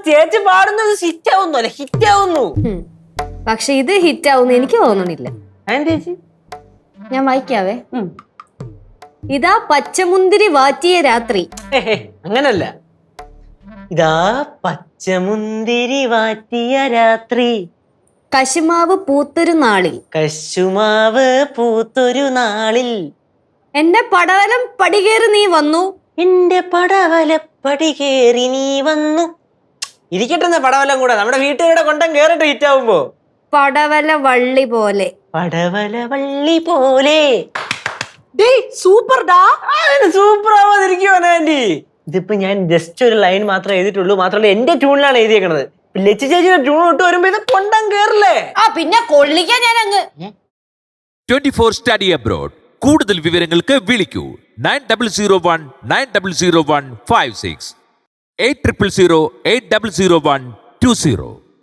ചേച്ചി പാടുന്നത് ഹിറ്റ് ആവുന്നു അല്ലെ, ഹിറ്റ് ആവുന്നു. പക്ഷെ ഇത് ഹിറ്റ് ആവുന്നു എനിക്ക് തോന്നണില്ല. ചേച്ചി ഞാൻ വായിക്കാവേ. ഇതാ പച്ചമുന്തിരി വാറ്റിയ രാത്രി. അങ്ങനല്ല, ഇതാ പച്ചമുന്തിരി വാറ്റിയ രാത്രി, കശുമാവ് പൂത്തൊരു നാളിൽ, കശുമാവ് പൂത്തൊരു നാളിൽ, എന്റെ പടവലം പടികേറി നീ വന്നു, എന്റെ പടവലപ്പടി കേറി നീ വന്നു. ഇരിക്കട്ടെ പടവലം കൂടെ, നമ്മുടെ വീട്ടുകാരുടെ കൊണ്ടം കേറിട്ട് ഹിറ്റ് ആവുമ്പോ. പടവല വള്ളി പോലെ, പടവല വള്ളി പോലെ. സൂപ്പർ ഡാ. സൂപ്പർ ആവാതിരിക്കുവാ ആന്റി. ഇതിപ്പോ ഞാൻ ജസ്റ്റ് ഒരു ലൈൻ മാത്രമേ എഴുതിയിട്ടുള്ളൂ, മാത്രമല്ല എന്റെ ട്യൂണിലാണ് എഴുതിയേക്കണത്. ലച്ചു ചേച്ചിയുടെ ട്യൂൺ ഇട്ട് വരുമ്പോ ഇത് കൊണ്ടം കേറില്ലേ. പിന്നെ കൊള്ളിക്കാൻ ഞാൻ അങ്ങ് 24 സ്റ്റഡി അബ്രോഡ്. കൂടുതൽ വിവരങ്ങൾക്ക് വിളിക്കൂ 9001900156 800800100120.